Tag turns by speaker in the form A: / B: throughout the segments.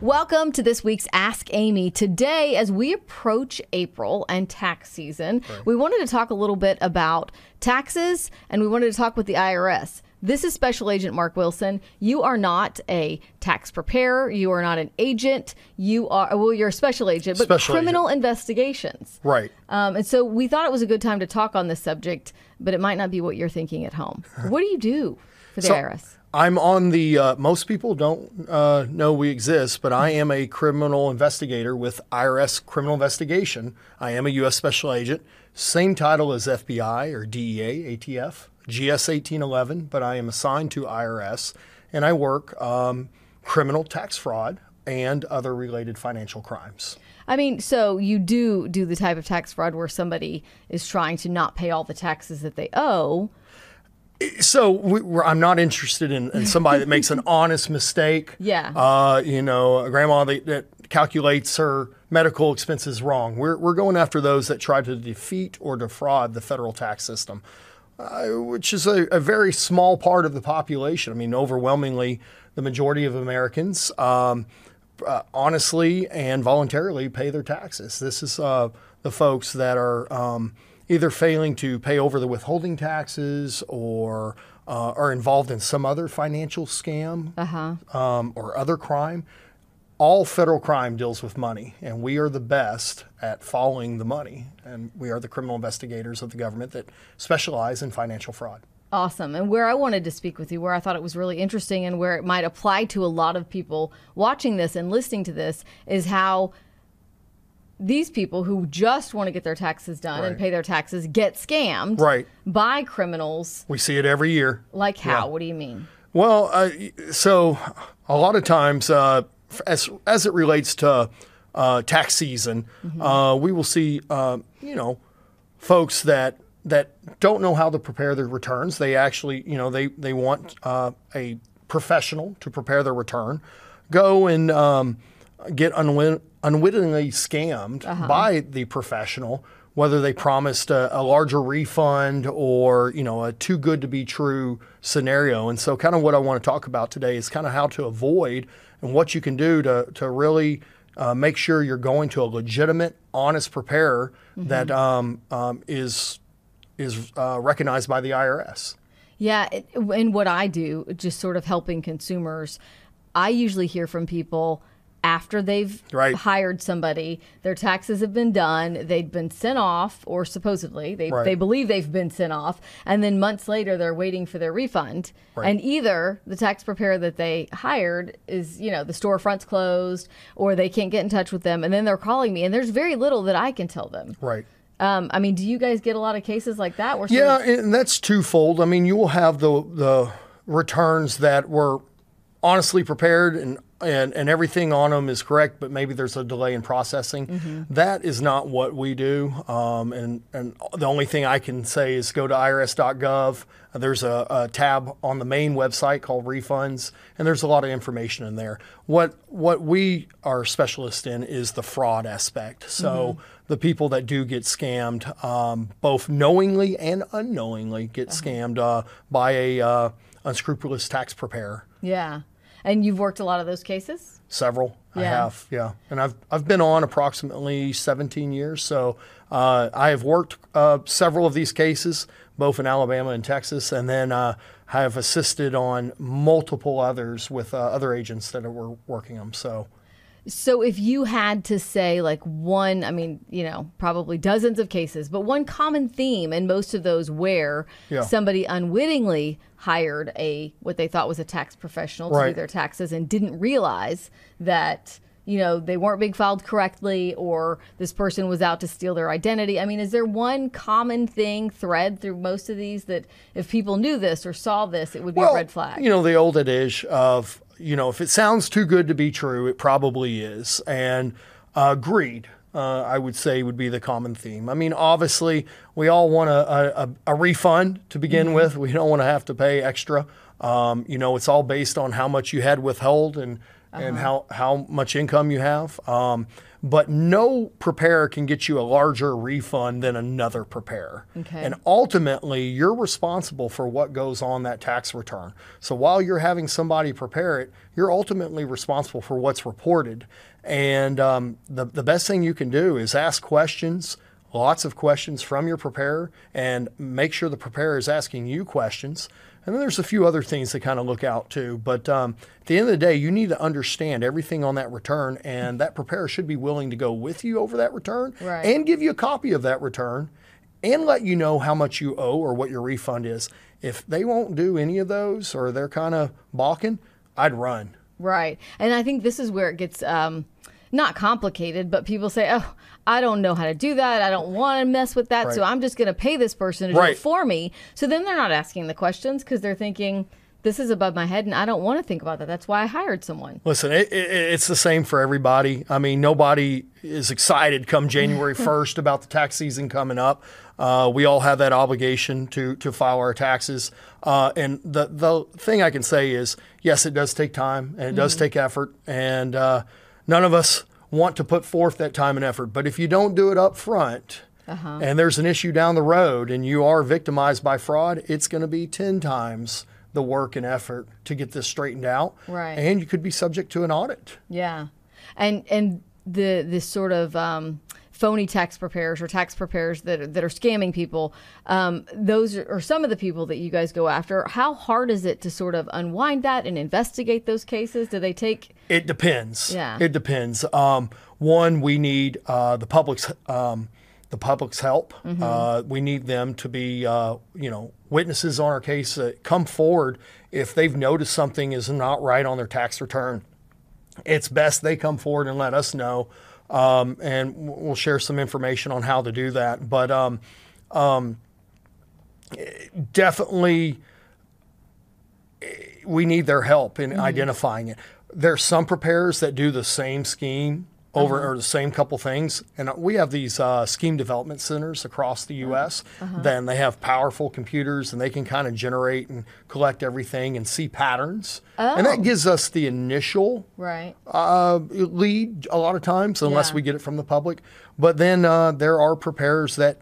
A: Welcome to this week's Ask Amy. Today, as we approach April and tax season, we wanted to talk a little bit about taxes, and we wanted to talk with the IRS. This is Special Agent Mark Wilson. You are not a tax preparer. You are not an agent. You are, well, you're a special agent, but criminal investigations.
B: Right.
A: And so we thought it was a good time to talk on this subject, but it might not be what you're thinking at home. What do you do for the IRS?
B: I'm on the, most people don't know we exist, but I am a criminal investigator with IRS Criminal Investigation. I am a U.S. Special Agent, same title as FBI or DEA, ATF, GS 1811, but I am assigned to IRS, and I work criminal tax fraud and other related financial crimes.
A: I mean, so you do the type of tax fraud where somebody is trying to not pay all the taxes that they owe.
B: So I'm not interested in somebody that makes an honest mistake.
A: Yeah.
B: You know, a grandma that calculates her medical expenses wrong. We're going after those that try to defeat or defraud the federal tax system, which is a very small part of the population. I mean, overwhelmingly, the majority of Americans honestly and voluntarily pay their taxes. This is the folks that are either failing to pay over the withholding taxes or are involved in some other financial scam or other crime. All federal crime deals with money, and we are the best at following the money. And we are the criminal investigators of the government that specialize in financial fraud.
A: Awesome. And where I wanted to speak with you, where I thought it was really interesting and where it might apply to a lot of people watching this and listening to this, is how these people who just want to get their taxes done and pay their taxes get scammed by criminals.
B: We see it every year.
A: Like how? Yeah. What do you mean?
B: Well, so a lot of times, as it relates to tax season, we will see, you know, folks that don't know how to prepare their returns. They actually, you know, they want a professional to prepare their return, go and get unwittingly scammed by the professional, whether they promised a larger refund or, you know, a too good to be true scenario. And so kind of what I want to talk about today is kind of how to avoid and what you can do to really make sure you're going to a legitimate, honest preparer that is recognized by the IRS.
A: Yeah, and what I do, just sort of helping consumers, I usually hear from people after they've hired somebody, their taxes have been done, they've been sent off, or supposedly they believe they've been sent off, and then months later they're waiting for their refund. And either the tax preparer that they hired is, you know, the storefront's closed, or they can't get in touch with them, and then they're calling me, and there's very little that I can tell them. I mean, do you guys get a lot of cases like that?
B: Yeah, and that's twofold. I mean, you will have the returns that were honestly prepared and everything on them is correct, but maybe there's a delay in processing. That is not what we do. And the only thing I can say is go to irs.gov. There's a tab on the main website called Refunds, and there's a lot of information in there. What we are specialists in is the fraud aspect. So the people that do get scammed, both knowingly and unknowingly get scammed by a unscrupulous tax preparer.
A: Yeah. And you've worked a lot of those cases?
B: Several. I have, yeah. And I've been on approximately 17 years. So I have worked several of these cases, both in Alabama and Texas, and then have assisted on multiple others with other agents that were working them. So
A: if you had to say like one, I mean, you know, probably dozens of cases, but one common theme in most of those where somebody unwittingly hired what they thought was a tax professional to do their taxes and didn't realize that, you know, they weren't being filed correctly or this person was out to steal their identity. I mean, is there one common thread through most of these that if people knew this or saw this, it would be a red flag?
B: You know, the old adage of, you know, if it sounds too good to be true, it probably is. And greed, I would say, would be the common theme. I mean, obviously, we all want a refund to begin with. We don't want to have to pay extra. You know, it's all based on how much you had withheld and and how much income you have. But no preparer can get you a larger refund than another preparer.
A: Okay.
B: And ultimately, you're responsible for what goes on that tax return. So while you're having somebody prepare it, you're ultimately responsible for what's reported. And the best thing you can do is ask questions, lots of questions from your preparer, and make sure the preparer is asking you questions. And then there's a few other things to kind of look out too. But at the end of the day, you need to understand everything on that return, and that preparer should be willing to go with you over that return and give you a copy of that return and let you know how much you owe or what your refund is. If they won't do any of those or they're kind of balking, I'd run.
A: Right. And I think this is where it gets not complicated, but people say, oh, I don't know how to do that. I don't want to mess with that. So I'm just going to pay this person to do it for me. So then they're not asking the questions because they're thinking, this is above my head and I don't want to think about that. That's why I hired someone.
B: Listen, it's the same for everybody. I mean, nobody is excited come January 1st about the tax season coming up. We all have that obligation to file our taxes. And the thing I can say is, yes, it does take time and it does take effort. And none of us want to put forth that time and effort. But if you don't do it up front and there's an issue down the road and you are victimized by fraud, it's going to be 10 times the work and effort to get this straightened out.
A: Right.
B: And you could be subject to an audit.
A: Yeah. And this sort of phony tax preparers or tax preparers that are scamming people, those are some of the people that you guys go after. How hard is it to sort of unwind that and investigate those cases? Do they take...
B: It depends.
A: Yeah.
B: It depends. One, we need the public's help. We need them to be, witnesses on our case that come forward if they've noticed something is not right on their tax return. It's best they come forward and let us know, and we'll share some information on how to do that. But definitely, we need their help in identifying it. There's some preparers that do the same scheme over or the same couple things. And we have these scheme development centers across the U.S. Then they have powerful computers and they can kind of generate and collect everything and see patterns. And that gives us the initial lead a lot of times, unless we get it from the public. But then there are preparers that,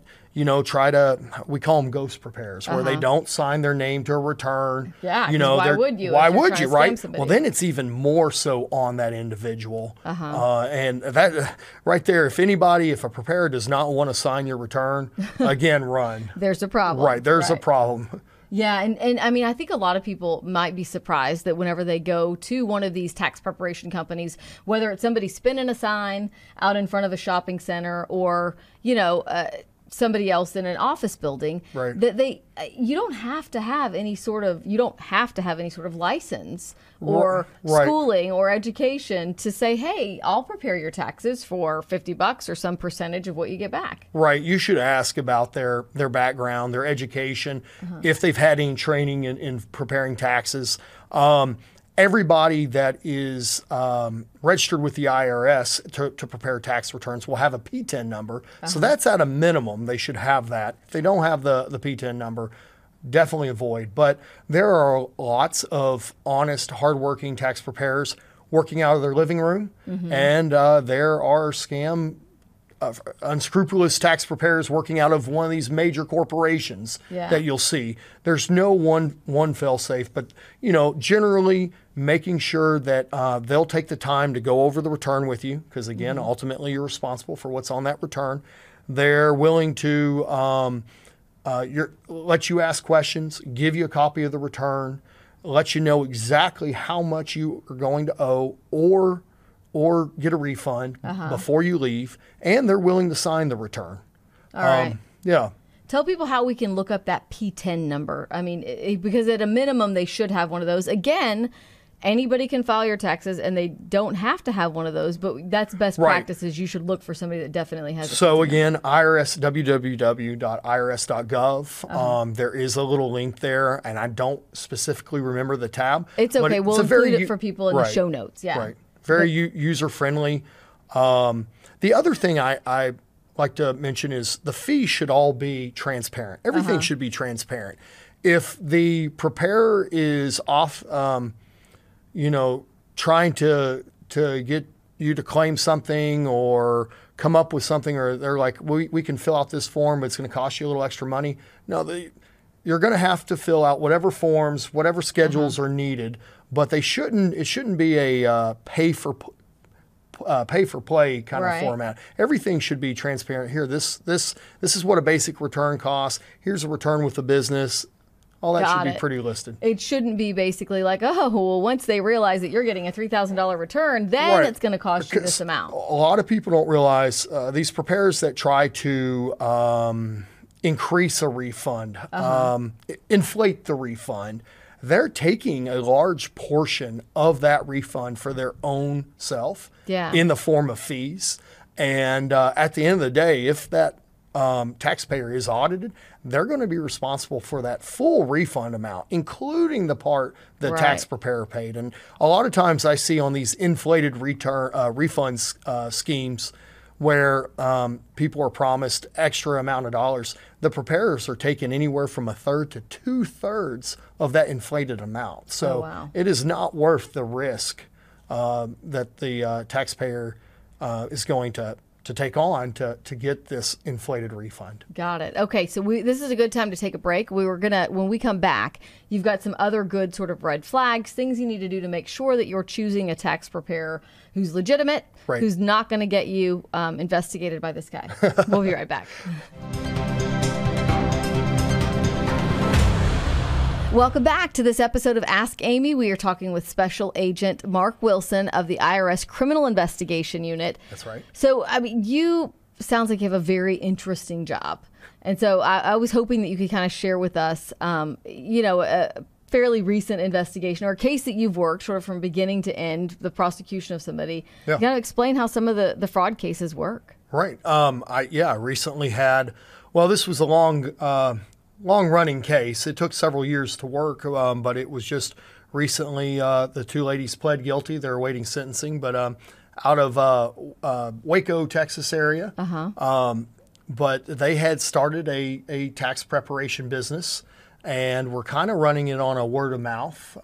B: try to, we call them ghost preparers, where they don't sign their name to a return.
A: Yeah, why would you?
B: Why would you, right? Well, then it's even more so on that individual. And that right there, if a preparer does not want to sign your return, again, run.
A: There's a problem.
B: Right, there's a problem.
A: Yeah, and I mean, I think a lot of people might be surprised that whenever they go to one of these tax preparation companies, whether it's somebody spinning a sign out in front of a shopping center or, somebody else in an office building, that you don't have to have any sort of license or schooling or education to say, hey, I'll prepare your taxes for $50 or some percentage of what you get back. Right.
B: You should ask about their background, their education, if they've had any training in preparing taxes. Everybody that is registered with the IRS to prepare tax returns will have a P-10 number. So that's at a minimum. They should have that. If they don't have the P-10 number, definitely avoid. But there are lots of honest, hardworking tax preparers working out of their living room. And there are unscrupulous tax preparers working out of one of these major corporations that you'll see. There's no one fail-safe, but generally making sure that they'll take the time to go over the return with you, because again, ultimately you're responsible for what's on that return. They're willing to let you ask questions, give you a copy of the return, let you know exactly how much you are going to owe or get a refund before you leave, and they're willing to sign the return.
A: All right.
B: Yeah.
A: Tell people how we can look up that P-10 number. I mean, because at a minimum, they should have one of those. Again, anybody can file your taxes, and they don't have to have one of those, but that's best practices. You should look for somebody that definitely has it.
B: So again, www.irs.gov. There is a little link there, and I don't specifically remember the tab.
A: It's okay. We'll include it for people in the show notes. Yeah.
B: Right. Very user-friendly. The other thing I like to mention is the fee should all be transparent. Everything should be transparent. If the preparer is off, trying to get you to claim something or come up with something, or they're like, we can fill out this form, but it's going to cost you a little extra money. No, you're going to have to fill out whatever forms, whatever schedules are needed, but it shouldn't be a pay for play kind of format. Everything should be transparent. Here, this is what a basic return costs. Here's a return with the business. All that should be pretty listed.
A: It shouldn't be basically like, oh, well, once they realize that you're getting a $3,000 return, then it's going to cost you this amount.
B: A lot of people don't realize these preparers that try to increase a refund, inflate the refund, they're taking a large portion of that refund for their own self in the form of fees. And at the end of the day, if that taxpayer is audited, they're going to be responsible for that full refund amount, including the part the tax preparer paid. And a lot of times I see on these inflated refund schemes where people are promised extra amount of dollars, the preparers are taking anywhere from 1/3 to 2/3 of that inflated amount. So it is not worth the risk that the taxpayer is going to take on to get this inflated refund.
A: Got it. Okay, so this is a good time to take a break. When we come back, you've got some other good sort of red flags, things you need to do to make sure that you're choosing a tax preparer who's legitimate, who's not going to get you investigated by this guy. We'll be right back. Welcome back to this episode of Ask Amy. We are talking with Special Agent Mark Wilson of the IRS Criminal Investigation Unit.
B: That's right.
A: So, I mean, sounds like you have a very interesting job. And so I was hoping that you could kind of share with us, a fairly recent investigation or a case that you've worked sort of from beginning to end, the prosecution of somebody. Yeah. Kind of explain how some of the fraud cases work.
B: Right. I recently had, this was a long-running case. It took several years to work, but it was just recently the two ladies pled guilty. They're awaiting sentencing, but out of Waco, Texas area. But they had started a tax preparation business, and were kind of running it on a word of mouth,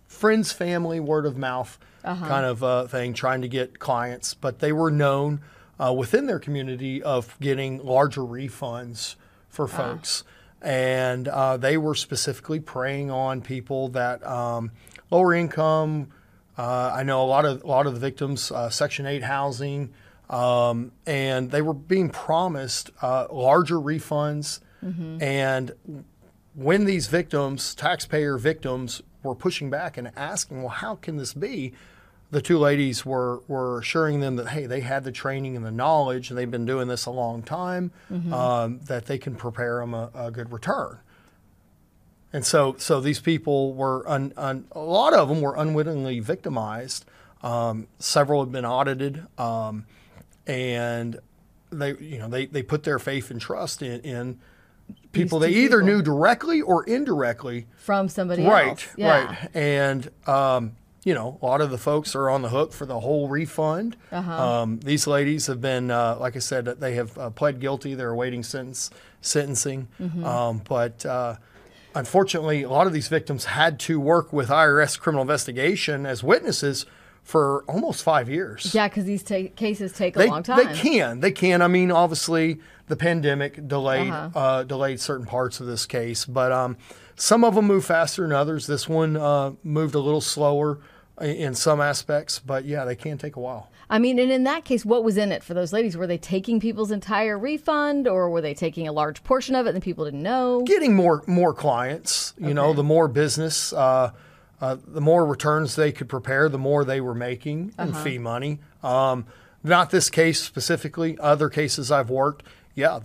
B: friends, family, word of mouth kind of thing, trying to get clients. But they were known within their community of getting larger refunds for folks. And they were specifically preying on people that lower income. I know a lot of the victims, Section 8 housing, and they were being promised larger refunds. And when these victims, taxpayer victims, were pushing back and asking, well, how can this be? The two ladies were assuring them that, hey, they had the training and the knowledge, and they've been doing this a long time, that they can prepare them a good return. And so these people were, a lot of them were unwittingly victimized. Several had been audited, and they put their faith and trust in people they either knew directly or indirectly
A: from somebody else.
B: Right. And a lot of the folks are on the hook for the whole refund. These ladies have been, like I said, they have pled guilty. They're awaiting sentencing. But unfortunately, a lot of these victims had to work with IRS Criminal Investigation as witnesses for almost 5 years.
A: Yeah, because these cases take a long time.
B: They can. I mean, obviously, the pandemic delayed certain parts of this case. But some of them move faster than others. This one moved a little slower in some aspects, but yeah, they can take a while.
A: I mean, and in that case, what was in it for those ladies? Were they taking people's entire refund, or were they taking a large portion of it and people didn't know?
B: Getting more clients, the more business, the more returns they could prepare, the more they were making in fee money. Not this case specifically, other cases I've worked. Yeah,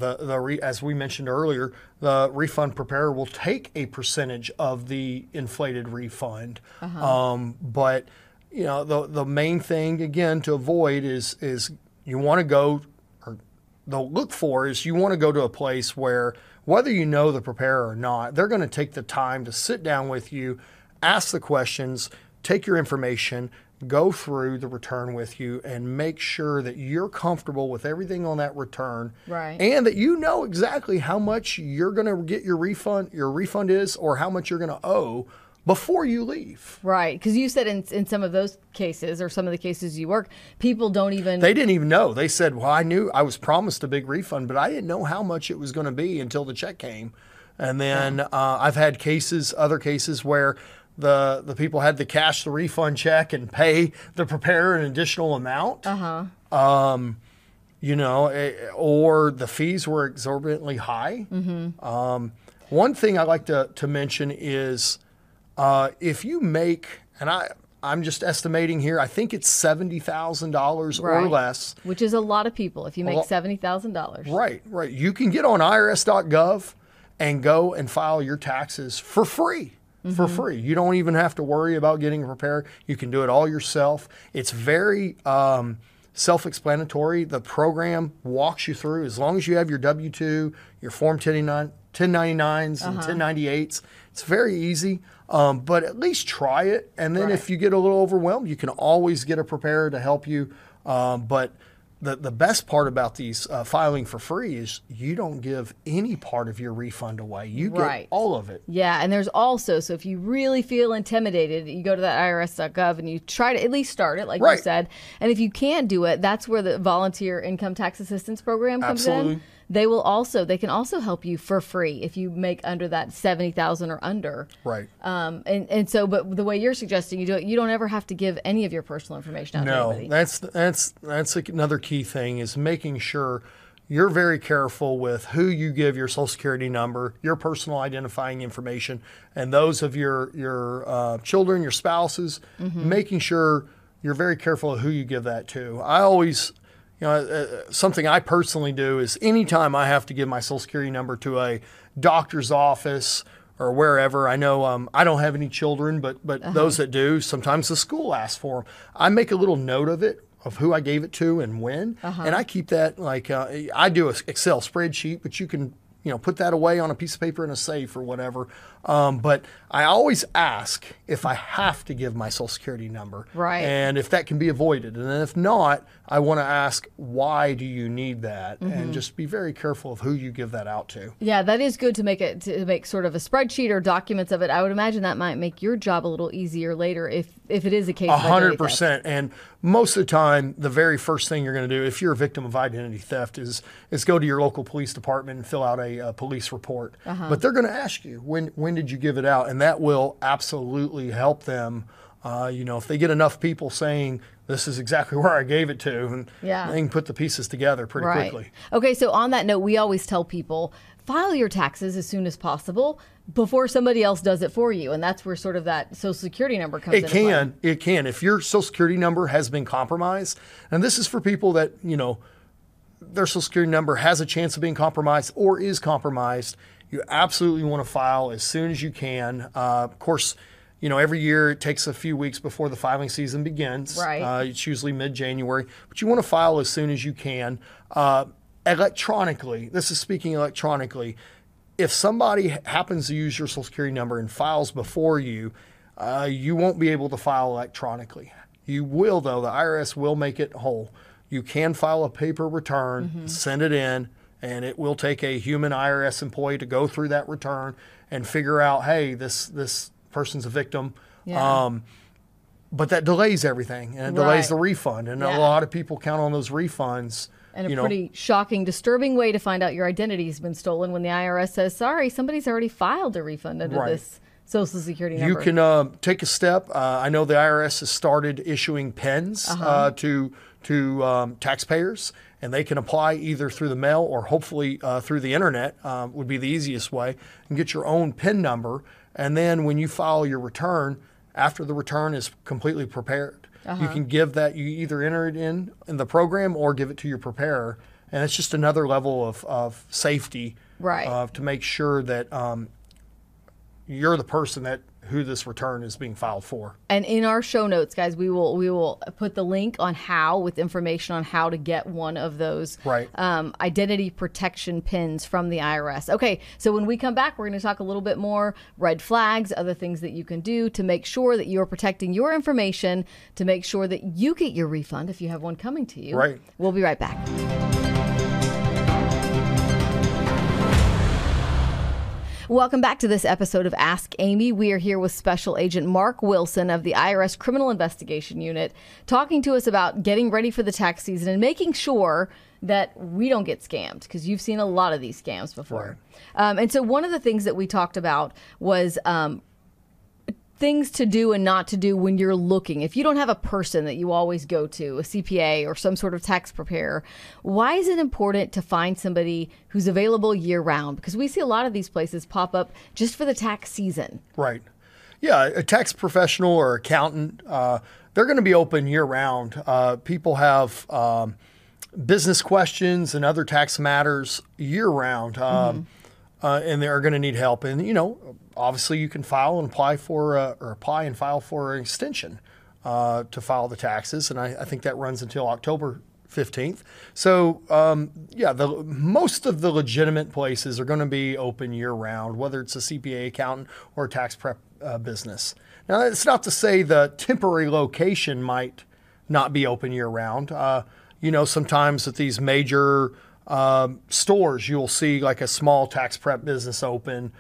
B: as we mentioned earlier, the refund preparer will take a percentage of the inflated refund. But the main thing again to avoid is you want to go, or the look for is you want to go to a place where whether you know the preparer or not, they're going to take the time to sit down with you, ask the questions, take your information, go through the return with you, and make sure that you're comfortable with everything on that return, and that you know exactly how much you're going to get your refund is, or how much you're going to owe before you leave.
A: Right. Because you said in some of those cases, or some of the cases you work, people don't even...
B: They didn't even know. They said, well, I knew I was promised a big refund, but I didn't know how much it was going to be until the check came. And then I've had other cases where the people had to cash the refund check and pay the preparer an additional amount. You know, or the fees were exorbitantly high. One thing I like to mention is if you make, and I'm just estimating here, I think it's $70,000 or less.
A: Which is a lot of people if you make $70,000.
B: Right. You can get on irs.gov and go and file your taxes for free. For free. You don't even have to worry about getting prepared. You can do it all yourself. It's very self-explanatory. The program walks you through. As long as you have your W-2, your Form 1099s and 1098s, it's very easy. But at least try it. And then if you get a little overwhelmed, you can always get a preparer to help you. But the best part about these filing for free is you don't give any part of your refund away. You get all of it.
A: Yeah, and there's also, so if you really feel intimidated, you go to that irs.gov and you try to at least start it, like you said. And if you can't do it, that's where the Volunteer Income Tax Assistance Program comes in. They can also help you for free if you make under that 70,000 or under.
B: Right.
A: And so, but the way you're suggesting you do it, you don't ever have to give any of your personal information out to anybody.
B: That's another key thing is making sure you're very careful with who you give your Social Security number, your personal identifying information, and those of your children, your spouses. Making sure you're very careful of who you give that to. I always. You know, something I personally do is anytime I have to give my Social Security number to a doctor's office or wherever, I know I don't have any children, but those that do, sometimes the school asks for them. I make a little note of it, of who I gave it to and when, and I keep that like I do an Excel spreadsheet, but you can put that away on a piece of paper in a safe or whatever. But I always ask if I have to give my Social Security number. And if that can be avoided. And then if not, I want to ask, why do you need that? And just be very careful of who you give that out to. Yeah,
A: that is good to make sort of a spreadsheet or documents of it. I would imagine that might make your job a little easier later if it is a case of
B: 100%. And most of the time, the very first thing you're going to do if you're a victim of identity theft is go to your local police department and fill out a police report. But they're going to ask you, when did you give it out? And that will absolutely help them. If they get enough people saying, this is exactly where I gave it to, and they can put the pieces together pretty quickly.
A: Okay, so on that note, we always tell people, file your taxes as soon as possible before somebody else does it for you. And that's where sort of that Social Security number comes in.
B: It can. If your Social Security number has been compromised, and this is for people that, their Social Security number has a chance of being compromised or is compromised, you absolutely want to file as soon as you can. Of course, every year it takes a few weeks before the filing season begins. It's usually mid-January, but you want to file as soon as you can. Electronically, this is speaking electronically, if somebody happens to use your Social Security number and files before you, you won't be able to file electronically. You will, though. The IRS will make it whole. You can file a paper return, send it in, and it will take a human IRS employee to go through that return and figure out, hey, this person's a victim. But that delays everything, and it delays the refund. And a lot of people count on those refunds.
A: And a pretty shocking, disturbing way to find out your identity has been stolen when the IRS says, sorry, somebody's already filed a refund under this Social Security number.
B: You can take a step. I know the IRS has started issuing pens to taxpayers, and they can apply either through the mail or hopefully through the internet would be the easiest way, and get your own PIN number. And then when you file your return, after the return is completely prepared, you can give that, you either enter it in the program or give it to your preparer. And it's just another level of safety to make sure that you're the person who this return is being filed for.
A: And in our show notes, guys, we will put the link on with information on how to get one of those identity protection pins from the IRS. Okay, so when we come back, we're going to talk a little bit more red flags, other things that you can do to make sure that you're protecting your information, to make sure that you get your refund if you have one coming to you. We'll be right back. Welcome back to this episode of Ask Amy. We are here with Special Agent Mark Wilson of the IRS Criminal Investigation Unit, talking to us about getting ready for the tax season and making sure that we don't get scammed, because you've seen a lot of these scams before. Right. And so one of the things that we talked about was things to do and not to do when you're looking. If you don't have a person that you always go to, a CPA or some sort of tax preparer, why is it important to find somebody who's available year round? Because we see a lot of these places pop up just for the tax season.
B: Right. Yeah, a tax professional or accountant, they're going to be open year round. People have business questions and other tax matters year round, and they're going to need help. And, you know, obviously you can file and apply for, or apply and file for an extension to file the taxes. And I think that runs until October 15th. So, yeah, most of the legitimate places are going to be open year round, whether it's a CPA, accountant, or a tax prep business. Now, it's not to say the temporary location might not be open year round. You know, sometimes at these major stores, you'll see like a small tax prep business open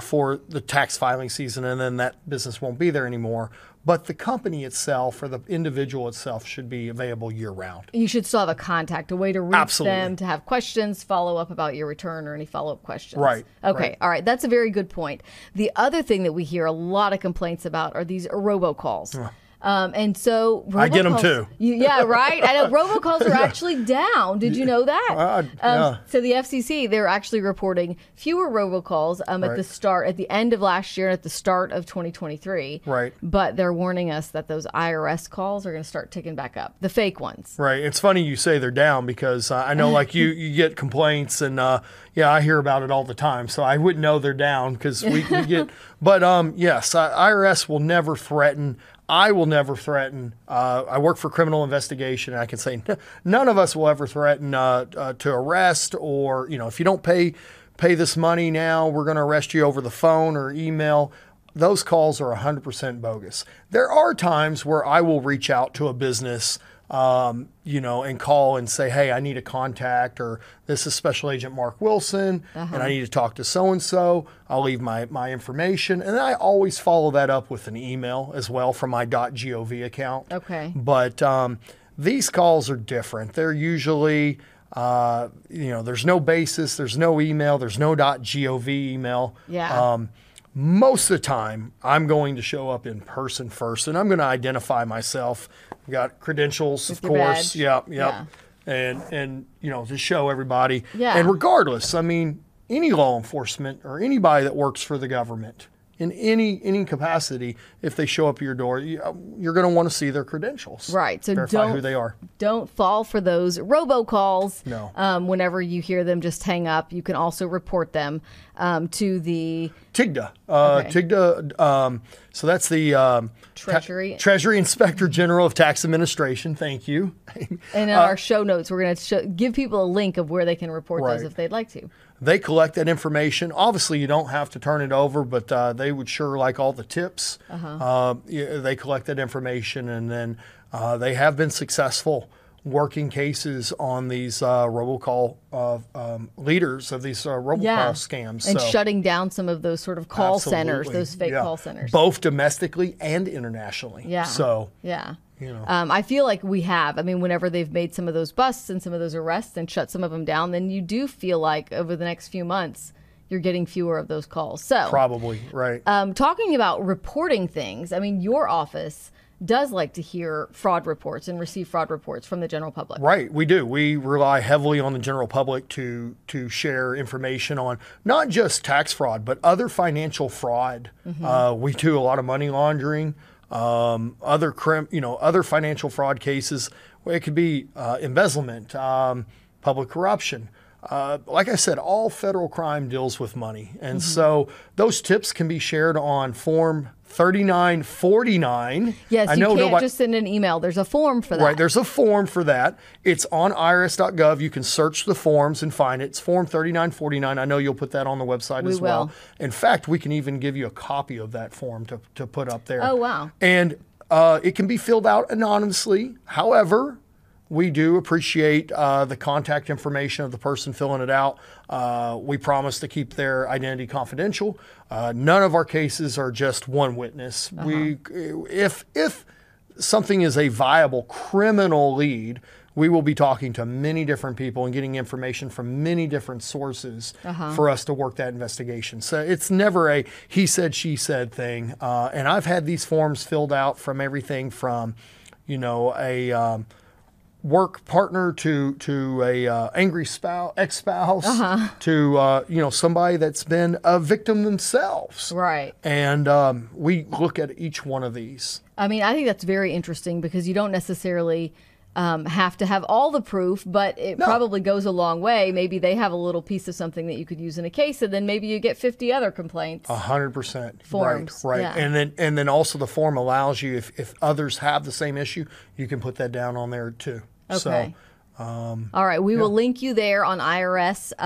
B: for the tax filing season, and then that business won't be there anymore. But the company itself or the individual itself should be available year round.
A: You should still have a contact, a way to reach them, to have questions, follow up about your return or any follow-up questions.
B: Right.
A: Okay.
B: Right.
A: All right. That's a very good point. The other thing that we hear a lot of complaints about are these robocalls. And so
B: I get them too.
A: Yeah, right. I know robocalls are actually down. Did you know that?
B: Yeah.
A: So the FCC, they're actually reporting fewer robocalls at the end of last year and at the start of 2023.
B: Right.
A: But they're warning us that those IRS calls are going to start ticking back up, the fake ones.
B: Right. It's funny you say they're down, because I know like you get complaints, and yeah, I hear about it all the time. So I wouldn't know they're down because we get. But yes, IRS will never threaten. I will never threaten. I work for criminal investigation, and I can say none of us will ever threaten to arrest, or, you know, if you don't pay this money now, we're going to arrest you over the phone or email. Those calls are 100% bogus. There are times where I will reach out to a business, you know, and call and say, hey, I need a contact, or this is Special Agent Mark Wilson, and I need to talk to so-and-so. I'll leave my information. And I always follow that up with an email as well from my .gov account.
A: Okay.
B: But these calls are different. They're usually, you know, there's no basis, there's no email, there's no .gov email.
A: Yeah.
B: Most of the time, I'm going to show up in person first, and I'm going to identify myself. I've got credentials,
A: with
B: of course.
A: Badge.
B: Yep.
A: Yeah.
B: And you know, to show everybody.
A: Yeah.
B: And regardless, I mean, any law enforcement or anybody that works for the government in any capacity, if they show up at your door, you're going to want to see their credentials.
A: Right. So
B: verify who they are.
A: Don't fall for those robocalls.
B: No.
A: Whenever you hear them, just hang up. You can also report them to the
B: TIGTA.
A: Okay.
B: TIGTA. So that's the Treasury Inspector General of Tax Administration. Thank you.
A: And in our show notes, we're going to give people a link of where they can report those if they'd like to.
B: They collect that information. Obviously, you don't have to turn it over, but they would sure like all the tips. They collect that information, and then they have been successful working cases on these robocall leaders of these robocall scams.
A: And shutting down some of those sort of call centers, those fake call centers.
B: Both domestically and internationally.
A: Yeah.
B: So,
A: yeah.
B: You know.
A: I feel like we have. I mean, whenever they've made some of those busts and some of those arrests and shut some of them down, then you do feel like over the next few months, you're getting fewer of those calls. So
B: probably, right.
A: Talking about reporting things, I mean, your office does like to hear fraud reports and receive fraud reports from the general public.
B: Right, we do. We rely heavily on the general public to share information on not just tax fraud, but other financial fraud. We do a lot of money laundering, other financial fraud cases. It could be embezzlement, public corruption. Like I said, all federal crime deals with money. And so those tips can be shared on Form 3949.
A: Yes, you can't just send an email. There's a form for that.
B: Right, there's a form for that. It's on irs.gov. You can search the forms and find it. It's Form 3949. I know you'll put that on the website as well. In fact, we can even give you a copy of that form to put up there.
A: Oh, wow.
B: And it can be filled out anonymously. However, we do appreciate the contact information of the person filling it out. We promise to keep their identity confidential. None of our cases are just one witness. If something is a viable criminal lead, we will be talking to many different people and getting information from many different sources for us to work that investigation. So it's never a he said, she said thing. And I've had these forms filled out from everything from, a work partner to a angry ex-spouse to somebody that's been a victim themselves.
A: Right.
B: And we look at each one of these.
A: I mean, I think that's very interesting because you don't necessarily have to have all the proof, but it probably goes a long way. Maybe they have a little piece of something that you could use in a case, and then maybe you get 50 other complaints.
B: 100%.
A: Forms.
B: Right.
A: Yeah.
B: And then also the form allows you, if others have the same issue, you can put that down on there too.
A: Okay.
B: So,
A: all right. We will link you there on irs.gov/CI.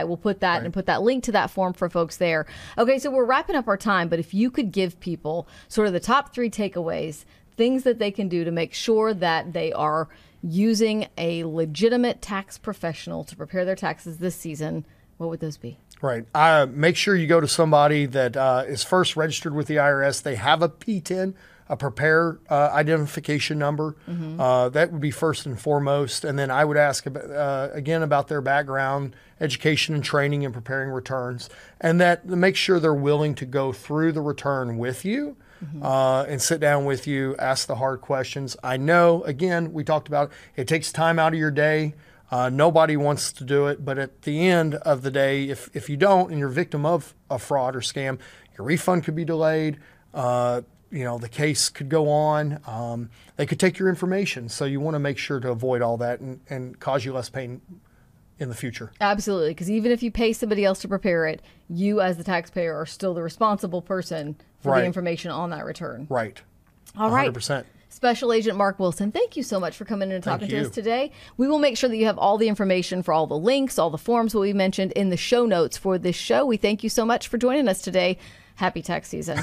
A: We'll put that and put that link to that form for folks there. Okay. So we're wrapping up our time, but if you could give people sort of the top 3 takeaways, things that they can do to make sure that they are using a legitimate tax professional to prepare their taxes this season, what would those be?
B: Right. Make sure you go to somebody that is first registered with the IRS. They have a P10, a preparer identification number. That would be first and foremost. And then I would ask again about their background, education and training in preparing returns, and that make sure they're willing to go through the return with you. And sit down with you, ask the hard questions. I know, again, we talked about it takes time out of your day. Nobody wants to do it, but at the end of the day, if you don't and you're a victim of a fraud or scam, your refund could be delayed. The case could go on. They could take your information. So you want to make sure to avoid all that and cause you less pain in the future.
A: Absolutely, because even if you pay somebody else to prepare it, you as the taxpayer are still the responsible person for the information on that return.
B: Right.
A: All right.
B: 100%.
A: Special Agent Mark Wilson, thank you so much for coming in and talking to us today. We will make sure that you have all the information for all the links, all the forms that we mentioned in the show notes for this show. We thank you so much for joining us today. Happy tax season.